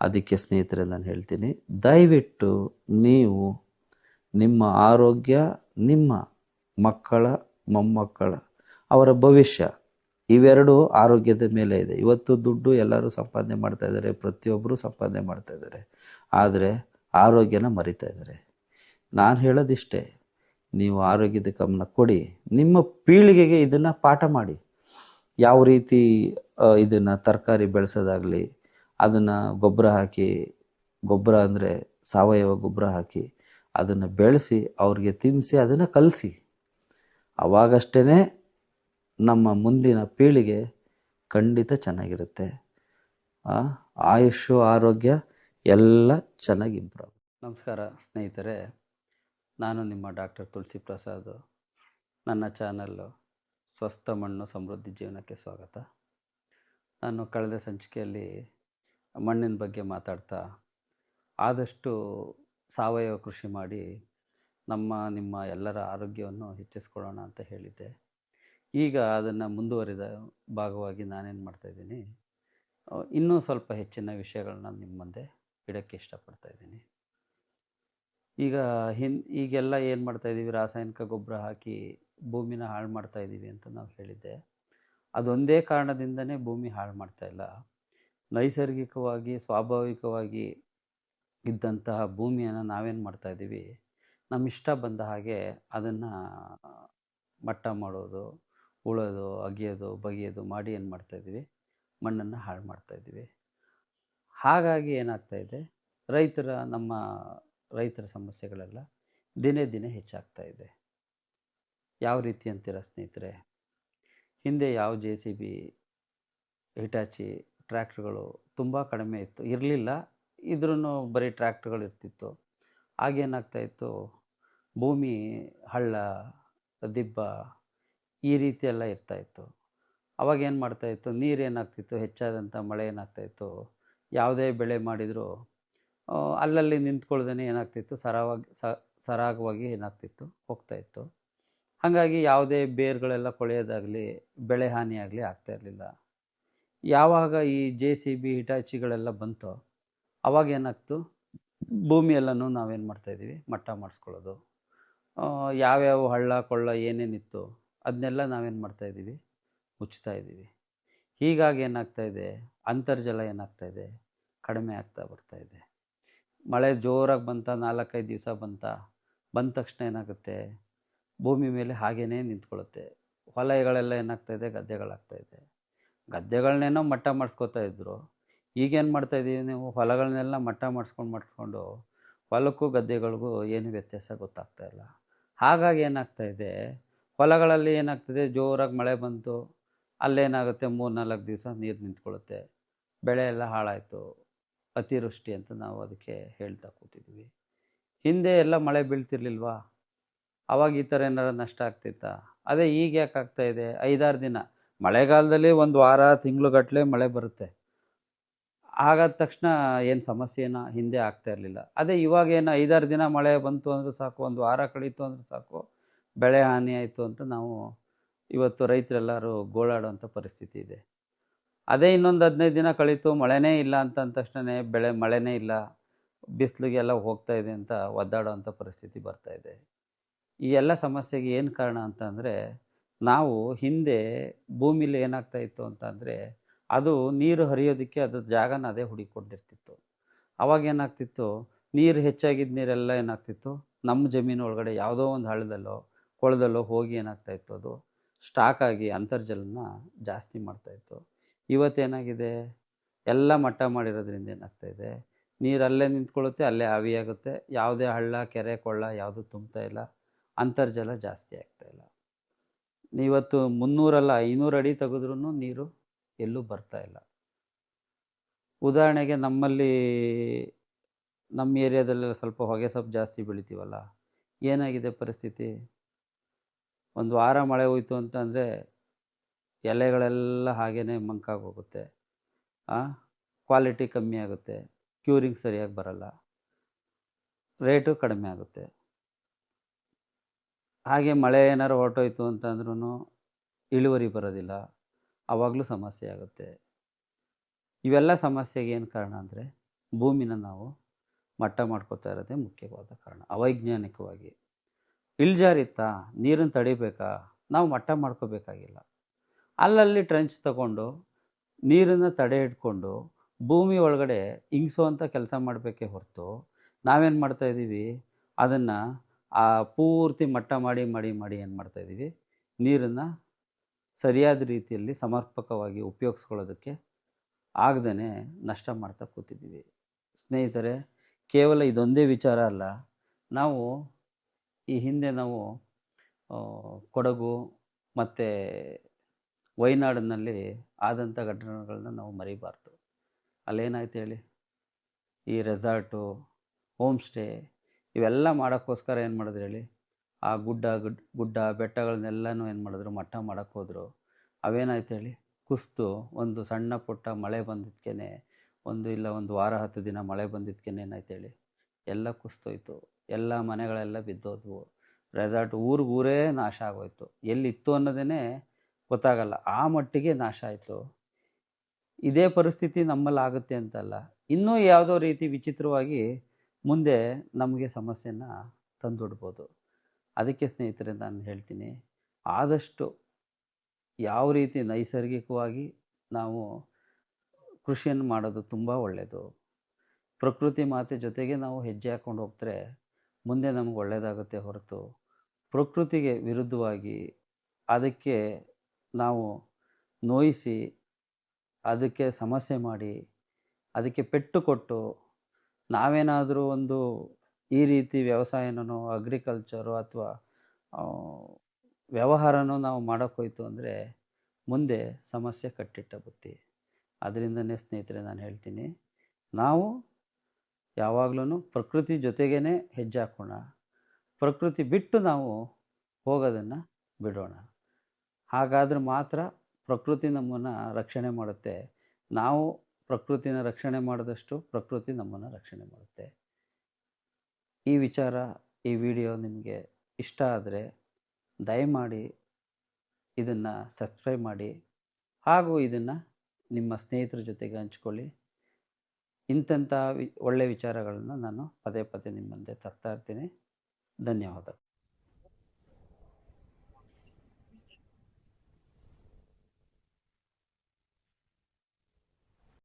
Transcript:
ಅದಕ್ಕೆ ಸ್ನೇಹಿತರೆ ನಾನು ಹೇಳ್ತೀನಿ, ದಯವಿಟ್ಟು ನೀವು ನಿಮ್ಮ ಆರೋಗ್ಯ, ನಿಮ್ಮ ಮಕ್ಕಳ ಮೊಮ್ಮಕ್ಕಳ ಅವರ ಭವಿಷ್ಯ ಇವೆರಡು ಆರೋಗ್ಯದ ಮೇಲೆ ಇದೆ. ಇವತ್ತು ದುಡ್ಡು ಎಲ್ಲರೂ ಸಂಪಾದನೆ ಮಾಡ್ತಾ ಇದ್ದಾರೆ, ಪ್ರತಿಯೊಬ್ಬರು ಸಂಪಾದನೆ ಮಾಡ್ತಾ ಇದ್ದಾರೆ, ಆದರೆ ಆರೋಗ್ಯನ ಮರಿತಾ ಇದ್ದಾರೆ. ನಾನು ಹೇಳೋದಿಷ್ಟೇ, ನೀವು ಆರೋಗ್ಯದ ಗಮನ ಕೊಡಿ. ನಿಮ್ಮ ಪೀಳಿಗೆಗೆ ಇದನ್ನು ಪಾಠ ಮಾಡಿ. ಯಾವ ರೀತಿ ಇದನ್ನು ತರಕಾರಿ ಬೆಳೆಸೋದಾಗಲಿ, ಅದನ್ನು ಗೊಬ್ಬರ ಹಾಕಿ, ಗೊಬ್ಬರ ಅಂದರೆ ಸಾವಯವ ಗೊಬ್ಬರ ಹಾಕಿ ಅದನ್ನು ಬೆಳೆಸಿ ಅವ್ರಿಗೆ ತಿನ್ನಿಸಿ ಅದನ್ನು ಕಲಿಸಿ. ಅವಾಗಷ್ಟೇ ನಮ್ಮ ಮುಂದಿನ ಪೀಳಿಗೆ ಖಂಡಿತ ಚೆನ್ನಾಗಿರುತ್ತೆ. ಆಯುಷ್ಯು, ಆರೋಗ್ಯ ಎಲ್ಲ ಚೆನ್ನಾಗಿ ಇಂಪ್ರೂವ್ ಆಗುತ್ತೆ. ನಮಸ್ಕಾರ ಸ್ನೇಹಿತರೆ, ನಾನು ನಿಮ್ಮ ಡಾಕ್ಟರ್ ತುಳಸಿ ಪ್ರಸಾದ್. ನನ್ನ ಚಾನಲ್ಲು ಸ್ವಸ್ಥ ಮಣ್ಣು ಸಮೃದ್ಧಿ ಜೀವನಕ್ಕೆ ಸ್ವಾಗತ. ನಾನು ಕಳೆದ ಸಂಚಿಕೆಯಲ್ಲಿ ಮಣ್ಣಿನ ಬಗ್ಗೆ ಮಾತಾಡ್ತಾ ಆದಷ್ಟು ಸಾವಯವ ಕೃಷಿ ಮಾಡಿ ನಿಮ್ಮ ಎಲ್ಲರ ಆರೋಗ್ಯವನ್ನು ಹೆಚ್ಚಿಸ್ಕೊಳ್ಳೋಣ ಅಂತ ಹೇಳಿದ್ದೆ. ಈಗ ಅದನ್ನು ಮುಂದುವರಿದ ಭಾಗವಾಗಿ ನಾನೇನು ಮಾಡ್ತಾಯಿದ್ದೀನಿ, ಇನ್ನೂ ಸ್ವಲ್ಪ ಹೆಚ್ಚಿನ ವಿಷಯಗಳನ್ನ ನಿಮ್ಮ ಮುಂದೆ ಇಡೋಕ್ಕೆ ಇಷ್ಟಪಡ್ತಾಯಿದ್ದೀನಿ. ಈಗೆಲ್ಲ ಏನು ಮಾಡ್ತಾಯಿದ್ದೀವಿ, ರಾಸಾಯನಿಕ ಗೊಬ್ಬರ ಹಾಕಿ ಭೂಮಿನ ಹಾಳು ಮಾಡ್ತಾಯಿದ್ದೀವಿ ಅಂತ ನಾವು ಹೇಳಿದ್ದೆ. ಅದೊಂದೇ ಕಾರಣದಿಂದನೇ ಭೂಮಿ ಹಾಳು ಮಾಡ್ತಾಯಿಲ್ಲ. ನೈಸರ್ಗಿಕವಾಗಿ ಸ್ವಾಭಾವಿಕವಾಗಿ ಇದ್ದಂತಹ ಭೂಮಿಯನ್ನು ನಾವೇನು ಮಾಡ್ತಾಯಿದ್ದೀವಿ, ನಮ್ಮ ಇಷ್ಟ ಬಂದ ಹಾಗೆ ಅದನ್ನು ಮಟ್ಟ ಮಾಡೋದು, ಉಳೋದು, ಅಗಿಯೋದು, ಬಗೆಯೋದು ಮಾಡಿ ಏನು ಮಾಡ್ತಾಯಿದ್ದೀವಿ, ಮಣ್ಣನ್ನು ಹಾಳು ಮಾಡ್ತಾಯಿದ್ದೀವಿ. ಹಾಗಾಗಿ ಏನಾಗ್ತಾಯಿದೆ, ನಮ್ಮ ರೈತರ ಸಮಸ್ಯೆಗಳೆಲ್ಲ ದಿನೇ ದಿನೇ ಹೆಚ್ಚಾಗ್ತಾ ಇದೆ. ಯಾವ ರೀತಿ ಅಂತೀರ ಸ್ನೇಹಿತರೆ? ಹಿಂದೆ ಯಾವ JCB, ಹಿಟಾಚಿ ಟ್ರ್ಯಾಕ್ಟ್ರುಗಳು ತುಂಬ ಕಡಿಮೆ ಇರಲಿಲ್ಲ, ಇದ್ರೂ ಬರೀ ಟ್ರ್ಯಾಕ್ಟ್ರುಗಳು ಇರ್ತಿತ್ತು. ಆಗೇನಾಗ್ತಾಯಿತ್ತು, ಭೂಮಿ ಹಳ್ಳ ದಿಬ್ಬ ಈ ರೀತಿ ಎಲ್ಲ ಇರ್ತಾಯಿತ್ತು. ಅವಾಗೇನು ಮಾಡ್ತಾಯಿತ್ತು, ನೀರೇನಾಗ್ತಿತ್ತು, ಹೆಚ್ಚಾದಂಥ ಮಳೆ ಏನಾಗ್ತಾಯಿತ್ತು, ಯಾವುದೇ ಬೆಳೆ ಮಾಡಿದರೂ ಅಲ್ಲಲ್ಲಿ ನಿಂತ್ಕೊಳ್ದೇ ಏನಾಗ್ತಿತ್ತು, ಸರಾಗವಾಗಿ ಏನಾಗ್ತಿತ್ತು, ಹೋಗ್ತಾಯಿತ್ತು. ಹಾಗಾಗಿ ಯಾವುದೇ ಬೇರುಗಳೆಲ್ಲ ಕೊಳೆಯೋದಾಗಲಿ, ಬೆಳೆ ಹಾನಿಯಾಗಲಿ ಆಗ್ತಾಯಿರಲಿಲ್ಲ. ಯಾವಾಗ ಈ JCB, ಹಿಟಾಚಿಗಳೆಲ್ಲ ಬಂತೋ ಅವಾಗೇನಾಗ್ತು, ಭೂಮಿಯೆಲ್ಲನೂ ನಾವೇನು ಮಾಡ್ತಾಯಿದ್ದೀವಿ, ಮಟ್ಟ ಮಾಡಿಸ್ಕೊಳ್ಳೋದು. ಯಾವ್ಯಾವ ಹಳ್ಳ ಕೊಳ್ಳ ಏನೇನಿತ್ತು ಅದನ್ನೆಲ್ಲ ನಾವೇನು ಮಾಡ್ತಾಯಿದ್ದೀವಿ, ಮುಚ್ತಾ ಇದ್ದೀವಿ. ಹೀಗಾಗಿ ಏನಾಗ್ತಾಯಿದೆ, ಅಂತರ್ಜಲ ಏನಾಗ್ತಾಯಿದೆ, ಕಡಿಮೆ ಆಗ್ತಾ ಬರ್ತಾಯಿದೆ. ಮಳೆ ಜೋರಾಗಿ ಬಂದ 4-5 ದಿವಸ ಬಂದ ತಕ್ಷಣ ಏನಾಗುತ್ತೆ, ಭೂಮಿ ಮೇಲೆ ಹಾಗೇ ನಿಂತ್ಕೊಳ್ಳುತ್ತೆ. ಹೊಲಗಳೆಲ್ಲ ಏನಾಗ್ತಾಯಿದೆ, ಗದ್ದೆಗಳಾಗ್ತಾಯಿದೆ. ಗದ್ದೆಗಳನ್ನೇನೋ ಮಟ್ಟ ಮಾಡಿಸ್ಕೊತಾ ಇದ್ದರು. ಈಗೇನು ಮಾಡ್ತಾಯಿದ್ದೀವಿ, ನೀವು ಹೊಲಗಳನ್ನೆಲ್ಲ ಮಟ್ಟ ಮಾಡಿಸ್ಕೊಂಡು ಹೊಲಕ್ಕೂ ಗದ್ದೆಗಳಿಗೂ ಏನು ವ್ಯತ್ಯಾಸ ಗೊತ್ತಾಗ್ತಾಯಿಲ್ಲ. ಹಾಗಾಗಿ ಏನಾಗ್ತಾಯಿದೆ, ಹೊಲಗಳಲ್ಲಿ ಏನಾಗ್ತದೆ, ಜೋರಾಗಿ ಮಳೆ ಬಂತು, ಅಲ್ಲೇನಾಗುತ್ತೆ, 3-4 ದಿವಸ ನೀರು ನಿಂತ್ಕೊಳ್ಳುತ್ತೆ, ಬೆಳೆ ಎಲ್ಲ ಹಾಳಾಯಿತು. ಅತಿವೃಷ್ಟಿ ಅಂತ ನಾವು ಅದಕ್ಕೆ ಹೇಳ್ತಾ ಕೂತಿದ್ವಿ. ಹಿಂದೆ ಎಲ್ಲ ಮಳೆ ಬೀಳ್ತಿರ್ಲಿಲ್ವಾ, ಆವಾಗ ಈ ಥರ ಏನಾರು ನಷ್ಟ ಆಗ್ತಿತ್ತಾ? ಅದೇ ಈಗ ಯಾಕೆ ಆಗ್ತಾಯಿದೆ, 5-6 ದಿನ ಮಳೆಗಾಲದಲ್ಲಿ 1 ವಾರ ತಿಂಗಳುಗಟ್ಟಲೆ ಮಳೆ ಬರುತ್ತೆ. ಹಾಗಾದ ತಕ್ಷಣ ಏನು ಸಮಸ್ಯೆನ ಹಿಂದೆ ಆಗ್ತಾ ಇರಲಿಲ್ಲ. ಅದೇ ಇವಾಗೇನು 5-6 ದಿನ ಮಳೆ ಬಂತು ಅಂದರೂ ಸಾಕು, 1 ವಾರ ಕಳೀತು ಅಂದರೂ ಸಾಕು, ಬೆಳೆ ಹಾನಿ ಆಯಿತು ಅಂತ ನಾವು ಇವತ್ತು ರೈತರೆಲ್ಲರೂ ಗೋಳಾಡುವಂಥ ಪರಿಸ್ಥಿತಿ ಇದೆ. ಅದೇ ಇನ್ನೊಂದು 15 ದಿನ ಕಳೀತು, ಮಳೆನೇ ಇಲ್ಲ ಅಂತ ಅಂದ ತಕ್ಷಣ ಮಳೆನೇ ಇಲ್ಲ, ಬಿಸಿಲಿಗೆಲ್ಲ ಹೋಗ್ತಾ ಇದೆ ಅಂತ ಒದ್ದಾಡೋವಂಥ ಪರಿಸ್ಥಿತಿ ಬರ್ತಾಯಿದೆ. ಈ ಎಲ್ಲ ಸಮಸ್ಯೆಗೆ ಏನು ಕಾರಣ ಅಂತ ಅಂದರೆ, ನಾವು ಹಿಂದೆ ಭೂಮಿಲಿ ಏನಾಗ್ತಾಯಿತ್ತು ಅಂತ ಅಂದರೆ, ಅದು ನೀರು ಹರಿಯೋದಕ್ಕೆ ಅದ್ರ ಜಾಗನ ಅದೇ ಹುಡುಕೊಂಡಿರ್ತಿತ್ತು. ಅವಾಗೇನಾಗ್ತಿತ್ತು, ನೀರು ಹೆಚ್ಚಾಗಿದ್ದ ನೀರೆಲ್ಲ ಏನಾಗ್ತಿತ್ತು, ನಮ್ಮ ಜಮೀನು ಒಳಗಡೆ ಯಾವುದೋ ಒಂದು ಹಳ್ಳದಲ್ಲೋ ಕೊಳದಲ್ಲೋ ಹೋಗಿ ಏನಾಗ್ತಾಯಿತ್ತು, ಅದು ಸ್ಟಾಕ್ ಆಗಿ ಅಂತರ್ಜಲನ ಜಾಸ್ತಿ ಮಾಡ್ತಾಯಿತ್ತು. ಇವತ್ತೇನಾಗಿದೆ, ಎಲ್ಲ ಮಟ್ಟ ಮಾಡಿರೋದ್ರಿಂದ ಏನಾಗ್ತಾಯಿದೆ, ನೀರು ಅಲ್ಲೇ ನಿಂತ್ಕೊಳ್ಳುತ್ತೆ, ಅಲ್ಲೇ ಆವಿಯಾಗುತ್ತೆ. ಯಾವುದೇ ಹಳ್ಳ, ಕೆರೆ, ಕೊಳ್ಳ ಯಾವುದು ತುಂಬ್ತಾ ಇಲ್ಲ, ಅಂತರ್ಜಲ ಜಾಸ್ತಿ ಆಗ್ತಾಯಿಲ್ಲ. ಇವತ್ತು 300 ಅಲ್ಲ 500 ಅಡಿ ತೆಗೆದ್ರೂ ನೀರು ಎಲ್ಲೂ ಬರ್ತಾಯಿಲ್ಲ. ಉದಾಹರಣೆಗೆ ನಮ್ಮ ಏರಿಯಾದಲ್ಲೆಲ್ಲ ಸ್ವಲ್ಪ ಹೊಗೆ ಸೊಪ್ಪು ಜಾಸ್ತಿ ಬೆಳಿತೀವಲ್ಲ, ಏನಾಗಿದೆ ಪರಿಸ್ಥಿತಿ, 1 ವಾರ ಮಳೆ ಹೋಯ್ತು ಅಂತಂದರೆ ಎಲೆಗಳೆಲ್ಲ ಹಾಗೇ ಮಂಕಾಗಿ ಹೋಗುತ್ತೆ, ಕ್ವಾಲಿಟಿ ಕಮ್ಮಿ ಆಗುತ್ತೆ, ಕ್ಯೂರಿಂಗ್ ಸರಿಯಾಗಿ ಬರಲ್ಲ, ರೇಟು ಕಡಿಮೆ ಆಗುತ್ತೆ. ಹಾಗೆ ಮಳೆ ಏನಾರು ಹೊರಟೋಯ್ತು ಅಂತಂದ್ರೂ ಇಳುವರಿ ಬರೋದಿಲ್ಲ, ಆವಾಗಲೂ ಸಮಸ್ಯೆ ಆಗುತ್ತೆ. ಇವೆಲ್ಲ ಸಮಸ್ಯೆಗೆ ಏನು ಕಾರಣ ಅಂದರೆ, ಭೂಮಿನ ನಾವು ಮಟ್ಟ ಮಾಡ್ಕೋತಾ ಇರೋದೇ ಮುಖ್ಯವಾದ ಕಾರಣ. ಅವೈಜ್ಞಾನಿಕವಾಗಿ ಇಳಿಜಾರಿತ್ತಾ, ನೀರನ್ನು ತಡಿಬೇಕಾ, ನಾವು ಮಟ್ಟ ಮಾಡ್ಕೋಬೇಕಾಗಿಲ್ಲ. ಅಲ್ಲಲ್ಲಿ ಟ್ರೆಂಚ್ ತಗೊಂಡು ನೀರನ್ನು ತಡೆ ಹಿಡ್ಕೊಂಡು ಭೂಮಿ ಒಳಗಡೆ ಇಂಗಿಸೋವಂಥ ಕೆಲಸ ಮಾಡಬೇಕೇ ಹೊರತು ನಾವೇನು ಮಾಡ್ತಾಯಿದ್ದೀವಿ, ಅದನ್ನು ಪೂರ್ತಿ ಮಟ್ಟ ಮಾಡಿ ಮಾಡಿ ಮಾಡಿ ಏನು ಮಾಡ್ತಾಯಿದ್ದೀವಿ, ನೀರನ್ನು ಸರಿಯಾದ ರೀತಿಯಲ್ಲಿ ಸಮರ್ಪಕವಾಗಿ ಉಪಯೋಗಿಸ್ಕೊಳ್ಳೋದಕ್ಕೆ ಆಗದೇ ನಷ್ಟ ಮಾಡ್ತಾ ಕೂತಿದ್ದೀವಿ. ಸ್ನೇಹಿತರೆ, ಕೇವಲ ಇದೊಂದೇ ವಿಚಾರ ಅಲ್ಲ. ನಾವು ಈ ಹಿಂದೆ ನಾವು ಕೊಡಗು ಮತ್ತು ವಯನಾಡಿನಲ್ಲಿ ಆದಂಥ ಘಟನೆಗಳನ್ನ ನಾವು ಮರಿಬಾರ್ದು. ಅಲ್ಲೇನಾಯ್ತು ಹೇಳಿ, ಈ ರೆಸಾರ್ಟು, ಹೋಮ್ ಸ್ಟೇ ಇವೆಲ್ಲ ಮಾಡೋಕ್ಕೋಸ್ಕರ ಏನು ಮಾಡಿದ್ರು ಹೇಳಿ, ಆ ಗುಡ್ಡ ಬೆಟ್ಟಗಳನ್ನೆಲ್ಲನೂ ಏನು ಮಾಡಿದ್ರು, ಮಟ್ಟ ಮಾಡೋಕ್ಕೆ ಹೋದರು. ಅವೇನಾಯ್ತು ಹೇಳಿ, ಕುಸಿದು ಒಂದು ಸಣ್ಣ ಪುಟ್ಟ ಮಳೆ ಬಂದಿದ್ದಕ್ಕೇ, ಒಂದು ವಾರ 10 ದಿನ ಮಳೆ ಬಂದಿದ್ದಕ್ಕೇ ಏನಾಯ್ತು ಹೇಳಿ, ಎಲ್ಲ ಕುಸಿದೋಯ್ತು. ಎಲ್ಲ ಮನೆಗಳೆಲ್ಲ ಬಿದ್ದೋದ್ವು. ರೆಸಾರ್ಟ್ ಊರೇ ನಾಶ ಆಗೋಯ್ತು. ಎಲ್ಲಿತ್ತು ಅನ್ನೋದೇ ಗೊತ್ತಾಗಲ್ಲ, ಆ ಮಟ್ಟಿಗೆ ನಾಶ ಆಯಿತು. ಇದೇ ಪರಿಸ್ಥಿತಿ ನಮ್ಮಲ್ಲಿ ಆಗುತ್ತೆ ಅಂತಲ್ಲ, ಇನ್ನೂ ಯಾವುದೋ ರೀತಿ ವಿಚಿತ್ರವಾಗಿ ಮುಂದೆ ನಮಗೆ ಸಮಸ್ಯೆನ ತಂದುಬಿಡ್ಬೋದು. ಅದಕ್ಕೆ ಸ್ನೇಹಿತರೆ ನಾನು ಹೇಳ್ತೀನಿ, ಆದಷ್ಟು ಯಾವ ರೀತಿ ನೈಸರ್ಗಿಕವಾಗಿ ನಾವು ಕೃಷಿಯನ್ನು ಮಾಡೋದು ತುಂಬ ಒಳ್ಳೆಯದು. ಪ್ರಕೃತಿ ಮಾತೆ ಜೊತೆಗೆ ನಾವು ಹೆಜ್ಜೆ ಹಾಕ್ಕೊಂಡು ಹೋಗ್ತಾರೆ ಮುಂದೆ ನಮಗೆ ಒಳ್ಳೆಯದಾಗುತ್ತೆ ಹೊರತು ಪ್ರಕೃತಿಗೆ ವಿರುದ್ಧವಾಗಿ ಅದಕ್ಕೆ ನಾವು ನೋಯಿಸಿ, ಅದಕ್ಕೆ ಸಮಸ್ಯೆ ಮಾಡಿ, ಅದಕ್ಕೆ ಪೆಟ್ಟು ಕೊಟ್ಟು ನಾವೇನಾದರೂ ಈ ರೀತಿ ವ್ಯವಸಾಯನೋ, ಅಗ್ರಿಕಲ್ಚರು ಅಥವಾ ವ್ಯವಹಾರನೋ ನಾವು ಮಾಡೋಕ್ಕೋಯ್ತು ಅಂದರೆ ಮುಂದೆ ಸಮಸ್ಯೆ ಕಟ್ಟಿಟ್ಟ ಬುತ್ತಿ. ಅದರಿಂದನೇ ಸ್ನೇಹಿತರೆ ನಾನು ಹೇಳ್ತೀನಿ, ನಾವು ಯಾವಾಗಲೂ ಪ್ರಕೃತಿ ಜೊತೆಗೇ ಹೆಜ್ಜೆ ಹಾಕೋಣ. ಪ್ರಕೃತಿ ಬಿಟ್ಟು ನಾವು ಹೋಗೋದನ್ನು ಬಿಡೋಣ. ಹಾಗಾದರೆ ಮಾತ್ರ ಪ್ರಕೃತಿ ನಮ್ಮನ್ನು ರಕ್ಷಣೆ ಮಾಡುತ್ತೆ. ನಾವು ಪ್ರಕೃತಿನ ರಕ್ಷಣೆ ಮಾಡಿದಷ್ಟು ಪ್ರಕೃತಿ ನಮ್ಮನ್ನು ರಕ್ಷಣೆ ಮಾಡುತ್ತೆ. ಈ ವಿಚಾರ, ಈ ವಿಡಿಯೋ ನಿಮಗೆ ಇಷ್ಟ ಆದರೆ ದಯಮಾಡಿ ಇದನ್ನು ಸಬ್ಸ್ಕ್ರೈಬ್ ಮಾಡಿ, ಹಾಗೂ ಇದನ್ನು ನಿಮ್ಮ ಸ್ನೇಹಿತರ ಜೊತೆಗೆ ಹಂಚ್ಕೊಳ್ಳಿ. ಇಂಥ ಒಳ್ಳೆಯ ವಿಚಾರಗಳನ್ನು ನಾನು ಪದೇ ಪದೇ ನಿಮ್ಮ ಮುಂದೆ ತರ್ತಾ ಇರ್ತೀನಿ. ಧನ್ಯವಾದ.